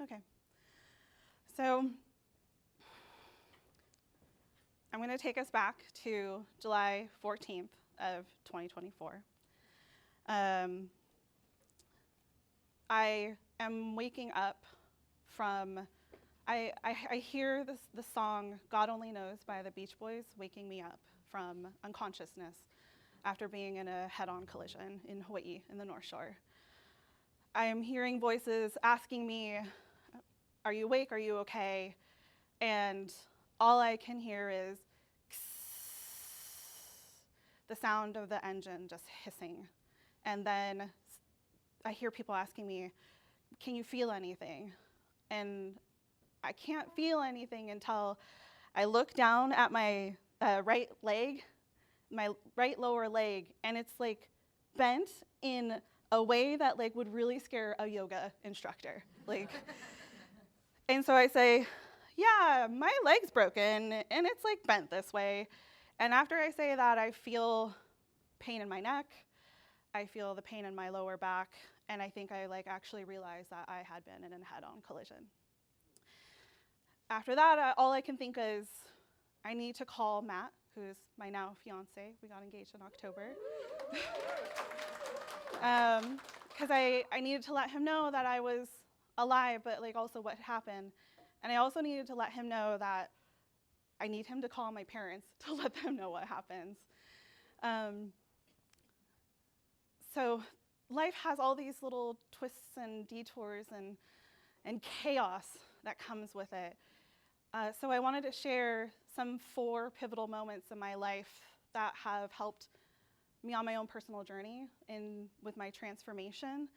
Okay. So I'm going to take us back to July 14th of 2024. I am waking up from, I hear the song God Only Knows by the Beach Boys waking me up from unconsciousness after being in a head-on collision in Hawaii in the North Shore. I am hearing voices asking me, are you awake? Are you okay? And all I can hear is the sound of the engine just hissing. And then I hear people asking me, can you feel anything? And I can't feel anything until I look down at my right leg, my right lower leg, and it's like bent in a way that like would really scare a yoga instructor. Like, and so I say, yeah, my leg's broken and it's like bent this way. And after I say that, I feel pain in my neck. I feel the pain in my lower back. And I think I like actually realized that I had been in a head-on collision. After that, all I can think is I need to call Matt, who's my now fiance. We got engaged in October. Because I needed to let him know that I was alive, but like also what happened. And I also needed to let him know that I need him to call my parents to let them know what happens. So life has all these little twists and detours and chaos that comes with it. So I wanted to share some 4 pivotal moments in my life that have helped me on my own personal journey with my transformation,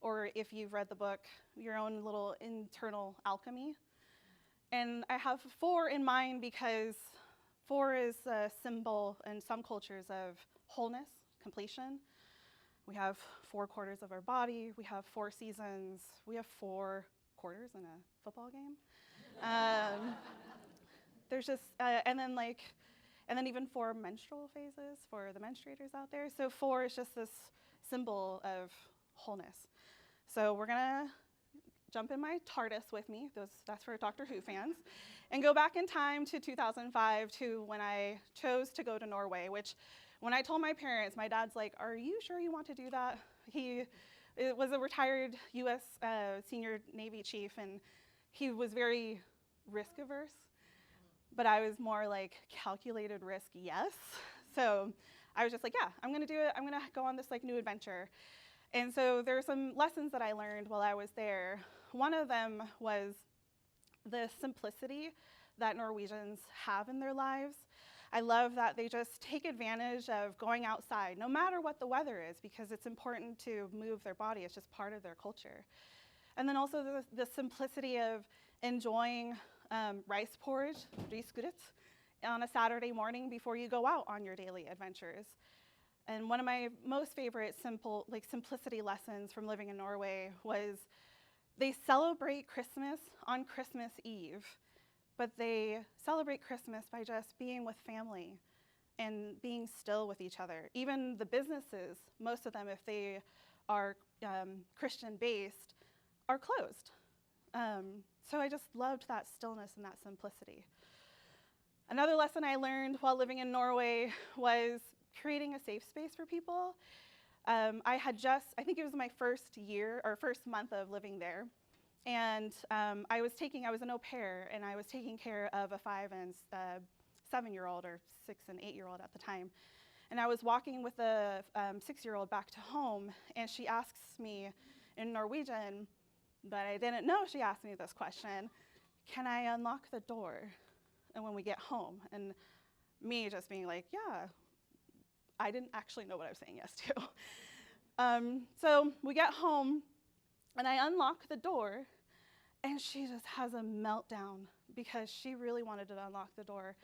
or if you've read the book, your own little internal alchemy. And I have 4 in mind because 4 is a symbol in some cultures of wholeness, completion. We have 4 quarters of our body, we have 4 seasons, we have 4 quarters in a football game. There's just, and then even 4 menstrual phases for the menstruators out there. So 4 is just this symbol of wholeness. So we're gonna jump in my TARDIS with me, that's for Doctor Who fans, and go back in time to 2005 to when I chose to go to Norway, which when I told my parents, my dad's like, are you sure you want to do that? He was a retired US senior Navy chief, and he was very risk averse, but I was more like calculated risk, yes. So I was just like, yeah, I'm gonna do it. I'm gonna go on this like new adventure. And so there are some lessons that I learned while I was there. One of them was the simplicity that Norwegians have in their lives. I love that they just take advantage of going outside, no matter what the weather is, because it's important to move their body. It's just part of their culture. And then also the simplicity of enjoying rice porridge, risgryt, on a Saturday morning before you go out on your daily adventures. And one of my most favorite simplicity lessons from living in Norway was they celebrate Christmas on Christmas Eve, but they celebrate Christmas by just being with family and being still with each other. Even the businesses, most of them, if they are Christian-based, are closed. So I just loved that stillness and that simplicity. Another lesson I learned while living in Norway was creating a safe space for people. I think it was my first month of living there. And I was an au pair, and I was taking care of a 5 and 7-year-old, or 6 and 8-year-old at the time. And I was walking with a 6-year-old back to home, and she asks me in Norwegian, but I didn't know she asked me this question, can I unlock the door and when we get home? And me just being like, yeah, I didn't actually know what I was saying yes to. So we get home, and I unlock the door, and she just has a meltdown because she really wanted to unlock the door.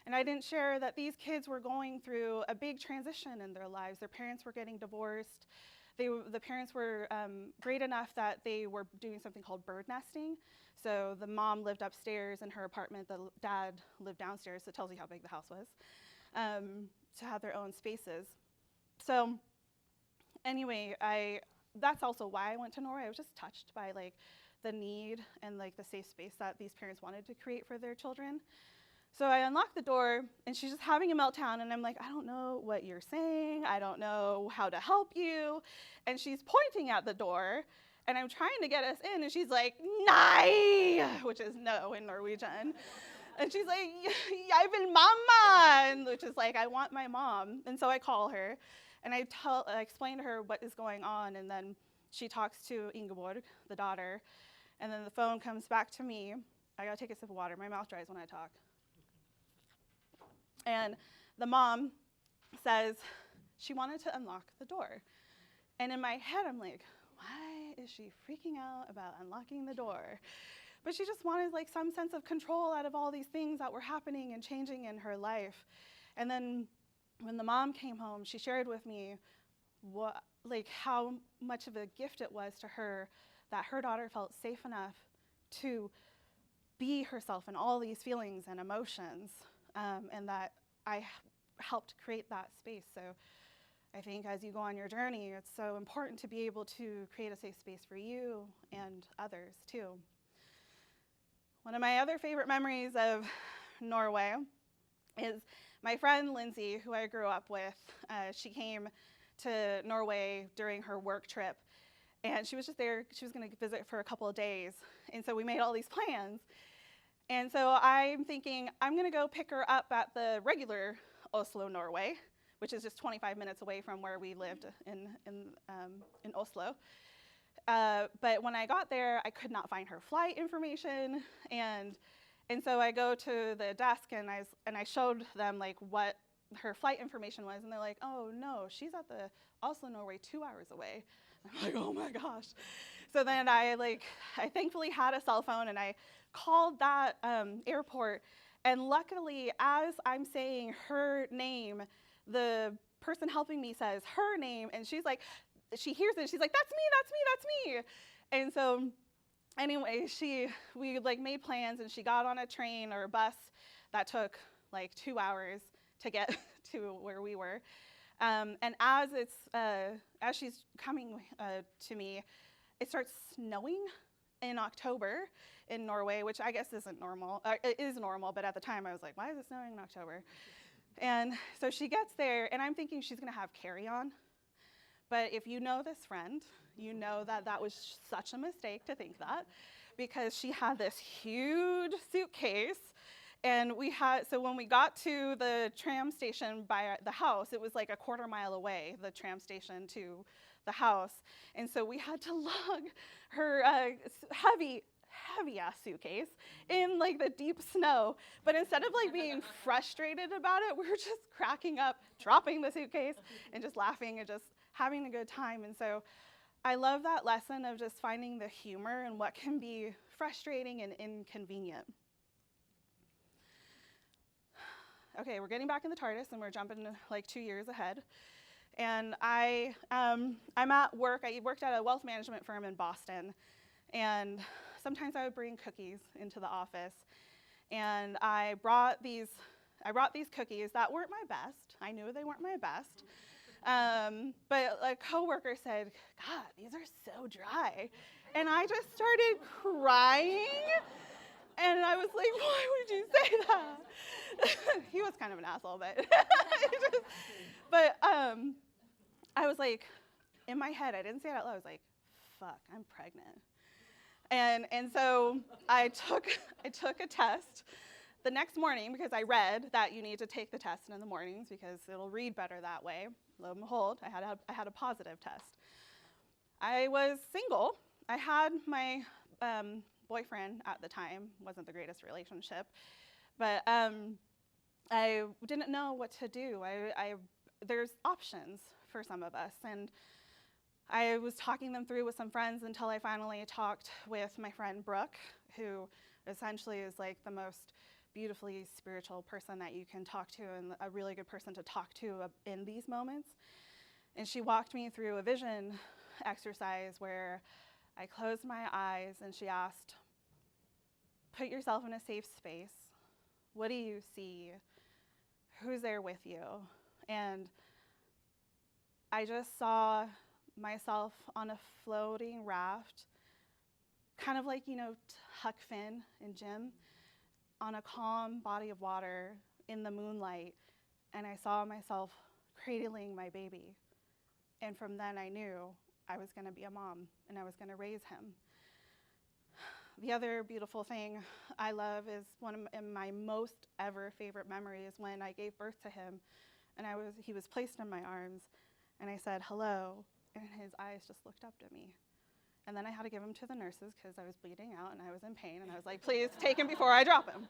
And I didn't share that these kids were going through a big transition in their lives. Their parents were getting divorced. The parents were great enough that they were doing something called bird nesting. So the mom lived upstairs in her apartment, the dad lived downstairs, so it tells you how big the house was, to have their own spaces. So anyway, that's also why I went to Norway. I was just touched by like the need and like the safe space that these parents wanted to create for their children. So I unlocked the door, and she's just having a meltdown, and I'm like, I don't know what you're saying. I don't know how to help you. And she's pointing at the door, and I'm trying to get us in, and she's like, "Nei," which is no in Norwegian. And she's like, "Jeg vil mamma," which is like, I want my mom. And so I call her, and I explain to her what is going on, and then she talks to Ingeborg, the daughter, and then the phone comes back to me. I gotta take a sip of water. My mouth dries when I talk. And the mom says she wanted to unlock the door. And in my head, I'm like, why is she freaking out about unlocking the door? But she just wanted like some sense of control out of all these things that were happening and changing in her life. And then when the mom came home, she shared with me how much of a gift it was to her that her daughter felt safe enough to be herself in all these feelings and emotions. And that I helped create that space. So I think as you go on your journey, it's so important to be able to create a safe space for you and others too. One of my other favorite memories of Norway is my friend Lindsay, who I grew up with. She came to Norway during her work trip, and she was just there. She was going to visit for a couple of days, and so we made all these plans. And so I'm thinking, I'm going to go pick her up at the regular Oslo, Norway, which is just 25 minutes away from where we lived in Oslo. But when I got there, I could not find her flight information. And so I go to the desk, and I showed them like what her flight information was. And they're like, oh, no, she's at the Oslo, Norway, 2 hours away. I'm like, oh, my gosh. So then I thankfully had a cell phone, and I called that airport, and luckily, as I'm saying her name, the person helping me says her name, and she's like, she hears it, she's like, that's me. And so anyway, we like made plans, and she got on a train or a bus that took like 2 hours to get to where we were. And as she's coming to me, it starts snowing in October in Norway, which I guess isn't normal. It is normal, but at the time I was like, why is it snowing in October? And so she gets there, and I'm thinking she's going to have carry-on. But if you know this friend, you know that that was such a mistake to think that, because she had this huge suitcase. And so when we got to the tram station by the house, it was like a quarter mile away, the tram station to the house. And so we had to lug her heavy ass suitcase in like the deep snow. But instead of like being frustrated about it, we were just cracking up, dropping the suitcase, and just laughing and just having a good time. And so I love that lesson of just finding the humor in what can be frustrating and inconvenient. Okay, we're getting back in the TARDIS, and we're jumping like 2 years ahead. And I'm at work. I worked at a wealth management firm in Boston, and sometimes I would bring cookies into the office. And I brought these cookies that weren't my best. I knew they weren't my best. But a coworker said, God, these are so dry. And I just started crying. And I was like, why would you say that? He was kind of an asshole, but I was like, in my head, I didn't say it out loud. I was like, fuck, I'm pregnant. And so I took a test the next morning, because I read that you need to take the test in the mornings because it'll read better that way. Lo and behold, I had a positive test. I was single. I had my boyfriend at the time. Wasn't the greatest relationship, but I didn't know what to do. There's options for some of us, and I was talking them through with some friends until I finally talked with my friend Brooke, who essentially is like the most beautifully spiritual person that you can talk to, and a really good person to talk to in these moments. And she walked me through a vision exercise where I closed my eyes, and she asked, put yourself in a safe space. What do you see? Who's there with you? And I just saw myself on a floating raft, kind of like, Huck Finn in Jim, on a calm body of water in the moonlight, and I saw myself cradling my baby. And from then I knew I was going to be a mom and I was going to raise him. The other beautiful thing I love is one of my most ever favorite memories when I gave birth to him, and he was placed in my arms, and I said, hello, and his eyes just looked up to me. And then I had to give him to the nurses because I was bleeding out and I was in pain, and I was like, please take him before I drop him.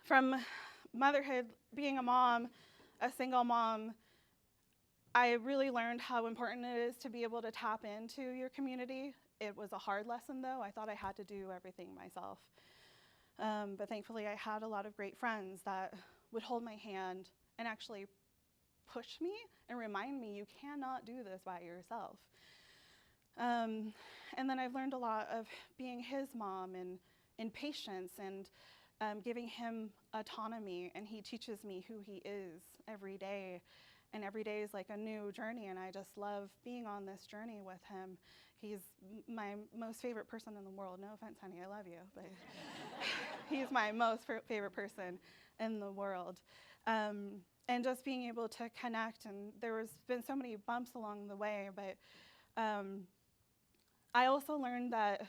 From motherhood, being a mom, a single mom, I really learned how important it is to be able to tap into your community. It was a hard lesson, though. I thought I had to do everything myself. But thankfully, I had a lot of great friends that would hold my hand and actually push me and remind me, you cannot do this by yourself. And then I've learned a lot of being his mom and patience and giving him autonomy, and he teaches me who he is every day. And every day is like a new journey, and I just love being on this journey with him. He's my most favorite person in the world. No offense, honey, I love you, but he's my most favorite person in the world. And just being able to connect, and there's been so many bumps along the way, but I also learned that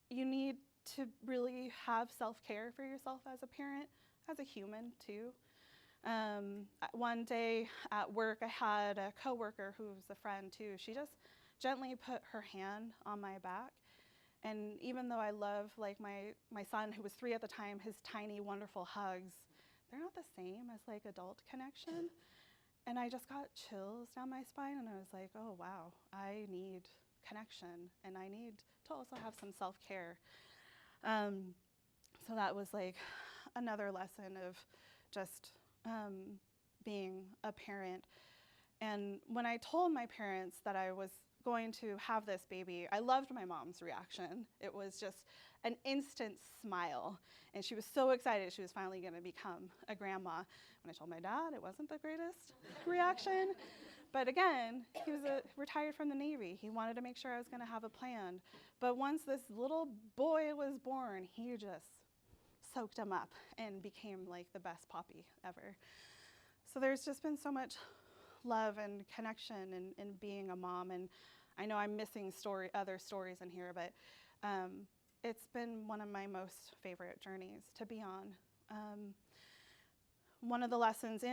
you need to really have self-care for yourself as a parent, as a human too. One day at work, I had a coworker who was a friend too. She just gently put her hand on my back. And even though I love like my son, who was 3 at the time, his tiny, wonderful hugs, they're not the same as like adult connection. And I just got chills down my spine, and I was like, oh wow, I need connection, and I need to also have some self-care. So that was like another lesson of just being a parent. And when I told my parents that I was going to have this baby, I loved my mom's reaction. It was just an instant smile, and she was so excited she was finally going to become a grandma. When I told my dad, it wasn't the greatest reaction. But again, he was retired from the Navy. He wanted to make sure I was going to have a plan. But once this little boy was born, he just soaked him up and became like the best poppy ever. So there's just been so much love and connection in being a mom. And I know I'm missing other stories in here, but it's been one of my most favorite journeys to be on. One of the lessons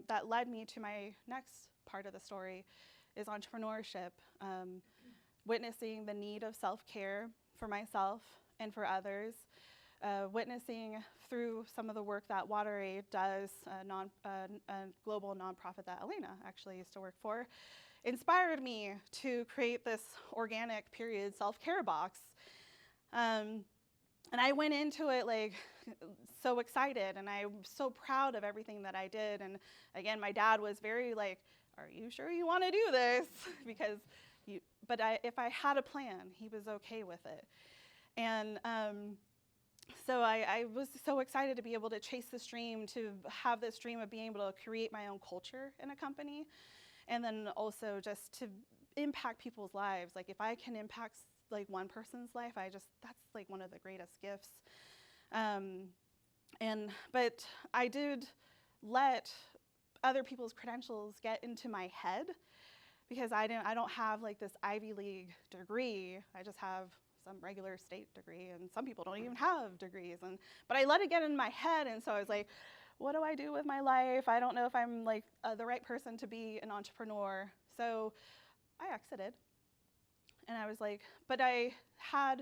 that led me to my next part of the story is entrepreneurship, witnessing the need of self-care for myself and for others, witnessing through some of the work that WaterAid does, a global nonprofit that Elena actually used to work for, inspired me to create this organic period self-care box. And I went into it like so excited, and I'm so proud of everything that I did. And again, my dad was very like, are you sure you want to do this? Because if I had a plan, he was okay with it. And so I was so excited to be able to chase this dream, to have this dream of being able to create my own culture in a company, and then also just to impact people's lives. Like if I can impact like one person's life, that's like one of the greatest gifts. But I did let other people's credentials get into my head, because I don't have like this Ivy League degree. I just have some regular state degree, and some people don't even have degrees. But I let it get in my head, and so I was like, what do I do with my life? I don't know if I'm like the right person to be an entrepreneur. So I exited, and I was like, but has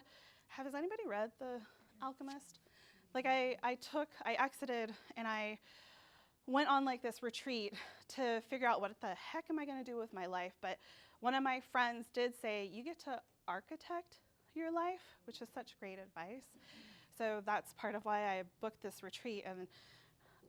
anybody read The Alchemist? Like I exited, and I went on like this retreat to figure out what the heck am I going to do with my life. But one of my friends did say, you get to architect your life, which is such great advice. So that's part of why I booked this retreat. And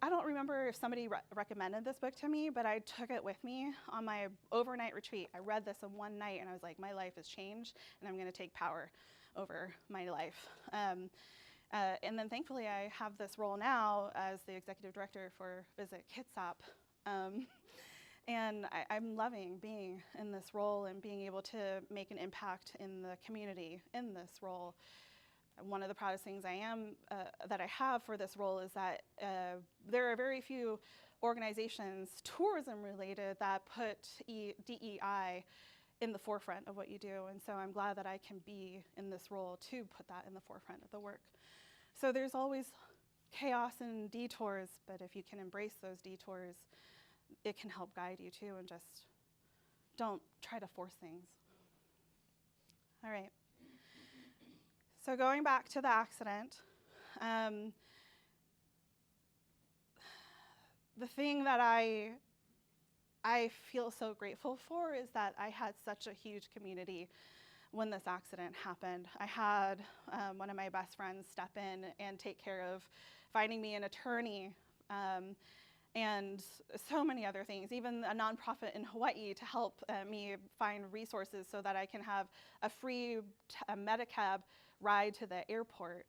I don't remember if somebody recommended this book to me, but I took it with me on my overnight retreat. I read this in one night, and I was like, my life has changed, and I'm going to take power over my life. And then thankfully, I have this role now as the executive director for Visit Kitsap. And I'm loving being in this role and being able to make an impact in the community in this role. One of the proudest things that I have for this role is that there are very few organizations, tourism related, that put DEI in the forefront of what you do. And so I'm glad that I can be in this role to put that in the forefront of the work. So there's always chaos and detours, but if you can embrace those detours, it can help guide you too, and just don't try to force things. All right. So going back to the accident, the thing that I feel so grateful for is that I had such a huge community when this accident happened. I had one of my best friends step in and take care of finding me an attorney, and so many other things, even a nonprofit in Hawaii to help me find resources so that I can have a free Medicab ride to the airport.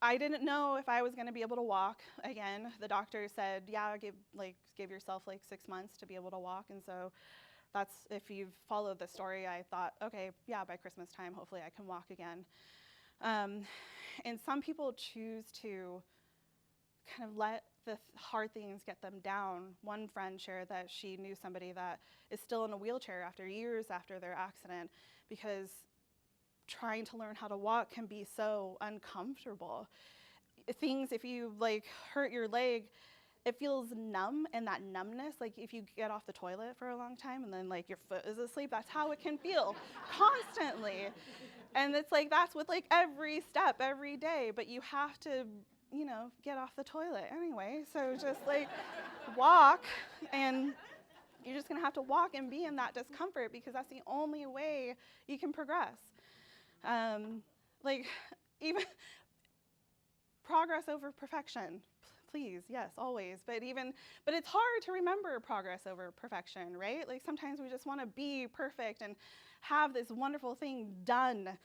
I didn't know if I was going to be able to walk again. The doctor said, yeah, give yourself like 6 months to be able to walk. And so that's, if you've followed the story, I thought, okay, yeah, by Christmas time, hopefully I can walk again. And some people choose to kind of let the hard things get them down. One friend shared that she knew somebody that is still in a wheelchair after years after their accident, because trying to learn how to walk can be so uncomfortable. Things, if you like hurt your leg, it feels numb, and that numbness, like if you get off the toilet for a long time and then like your foot is asleep, that's how it can feel constantly. And it's like, that's with like every step, every day, but you have to, get off the toilet anyway. So just like walk, and you're just gonna have to walk and be in that discomfort, because that's the only way you can progress. Even progress over perfection, please, yes, always. But it's hard to remember progress over perfection, right? Like sometimes we just want to be perfect and have this wonderful thing done.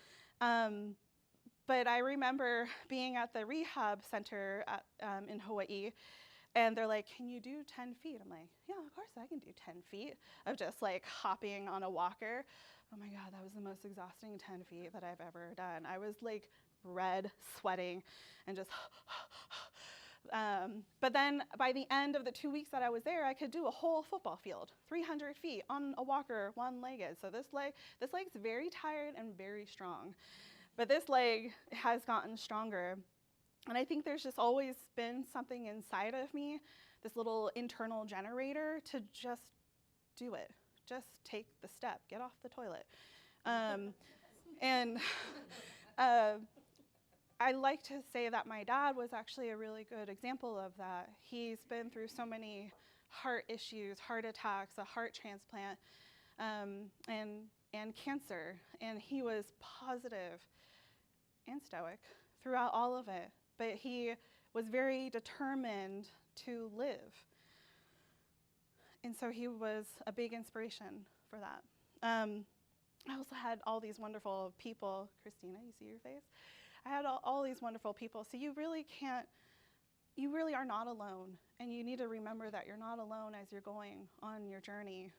But I remember being at the rehab center in Hawaii, and they're like, can you do 10 feet? I'm like, yeah, of course I can do 10 feet of just like hopping on a walker. Oh my God, that was the most exhausting 10 feet that I've ever done. I was like red, sweating, and just, but then by the end of the 2 weeks that I was there, I could do a whole football field, 300 feet on a walker, one-legged. So this leg's very tired and very strong. But this leg has gotten stronger. And I think there's just always been something inside of me, this little internal generator, to just do it. Just take the step, get off the toilet. And I like to say that my dad was actually a really good example of that. He's been through so many heart issues, heart attacks, a heart transplant, and cancer. And he was positive and stoic throughout all of it. But he was very determined to live. And so he was a big inspiration for that. I also had all these wonderful people. Christina, you see your face? I had all these wonderful people. So you really are not alone. And you need to remember that you're not alone as you're going on your journey,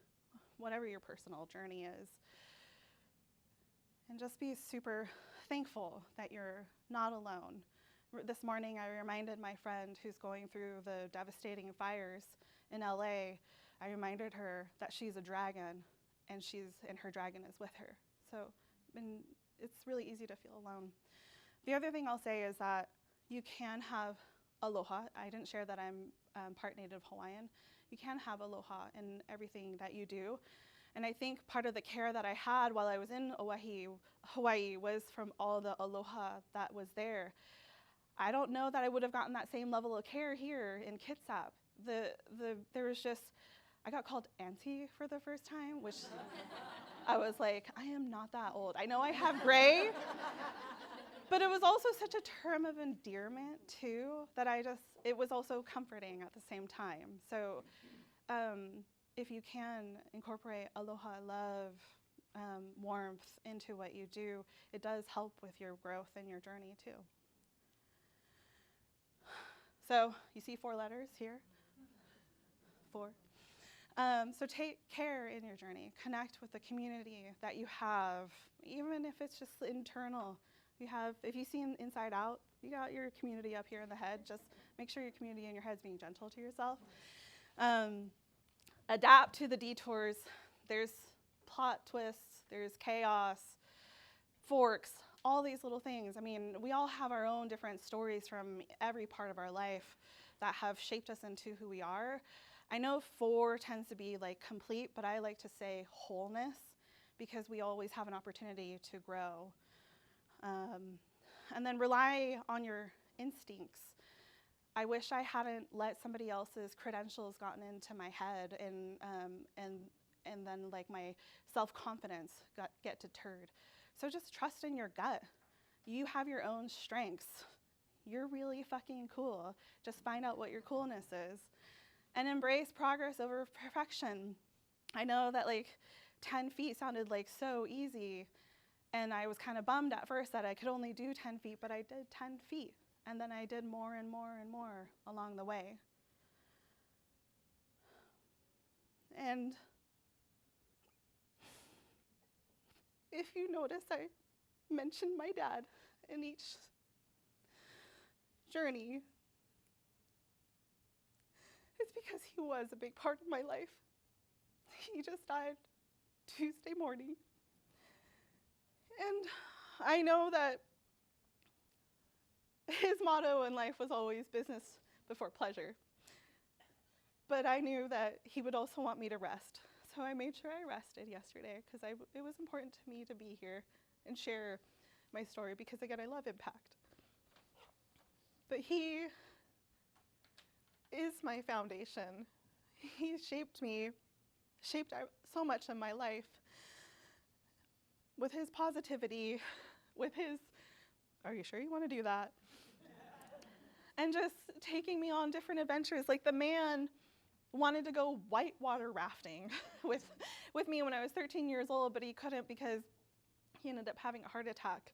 whatever your personal journey is. And just be super thankful that you're not alone. This morning, I reminded my friend who's going through the devastating fires in LA, I reminded her that she's a dragon, and her dragon is with her. So it's really easy to feel alone. The other thing I'll say is that you can have aloha. I didn't share that I'm part Native Hawaiian. You can have aloha in everything that you do. And I think part of the care that I had while I was in Hawaii was from all the aloha that was there. I don't know that I would have gotten that same level of care here in Kitsap. There was just, I got called auntie for the first time, which I was like, I am not that old. I know I have gray, but it was also such a term of endearment too, that it was also comforting at the same time. So if you can incorporate aloha, love, warmth into what you do, it does help with your growth and your journey too. So you see 4 letters here? 4. So take care in your journey. Connect with the community that you have, even if it's just internal. If you see inside out, you got your community up here in the head. Just make sure your community in your head is being gentle to yourself. Adapt to the detours. There's plot twists, there's chaos, forks, all these little things. I mean, we all have our own different stories from every part of our life that have shaped us into who we are. I know 4 tends to be like complete, but I like to say wholeness because we always have an opportunity to grow. And then rely on your instincts. I wish I hadn't let somebody else's credentials gotten into my head and then like my self-confidence get deterred. So just trust in your gut. You have your own strengths. You're really fucking cool. Just find out what your coolness is. And embrace progress over perfection. I know that like 10 feet sounded like so easy, and I was kind of bummed at first that I could only do 10 feet, but I did 10 feet. And then I did more and more and more along the way. And if you notice, I mentioned my dad in each journey. It's because he was a big part of my life. He just died Tuesday morning. And I know that his motto in life was always business before pleasure. But I knew that he would also want me to rest. So I made sure I rested yesterday because it was important to me to be here and share my story because, again, I love impact. But he is my foundation. He shaped so much of my life with his positivity, with his, are you sure you want to do that? And just taking me on different adventures. Like the man wanted to go whitewater rafting with me when I was 13 years old, but he couldn't because he ended up having a heart attack.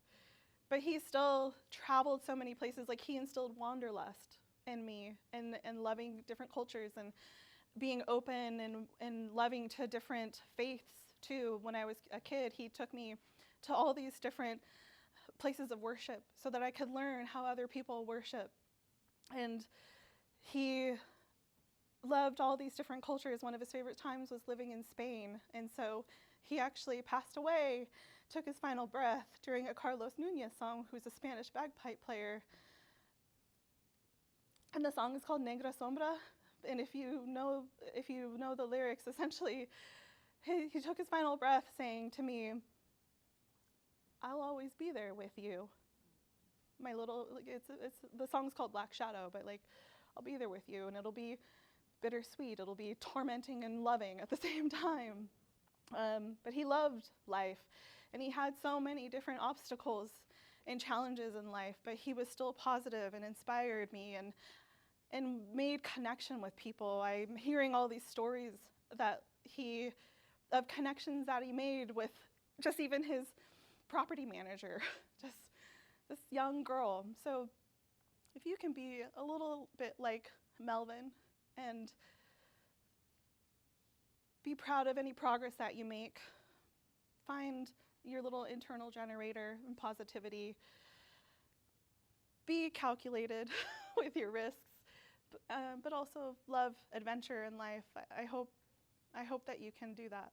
But he still traveled so many places. Like he instilled wanderlust in me and loving different cultures and being open and loving to different faiths too. When I was a kid, he took me to all these different places of worship so that I could learn how other people worship. And he loved all these different cultures. One of his favorite times was living in Spain. And so he actually passed away, took his final breath during a Carlos Nunez song, who's a Spanish bagpipe player. And the song is called Negra Sombra. And if you know the lyrics, essentially, he took his final breath saying to me, "I'll always be there with you." My little, like, it's the song's called Black Shadow, but like, I'll be there with you, and it'll be bittersweet. It'll be tormenting and loving at the same time. But he loved life, and he had so many different obstacles and challenges in life, but he was still positive and inspired me and made connection with people. I'm hearing all these stories of connections that he made with just even his property manager, just this young girl. So if you can be a little bit like Melvin and be proud of any progress that you make, find your little internal generator and positivity, be calculated with your risks, but also love adventure in life. I hope that you can do that,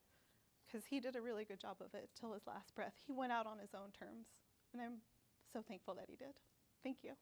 because he did a really good job of it till his last breath. He went out on his own terms, and I'm so thankful that he did. Thank you.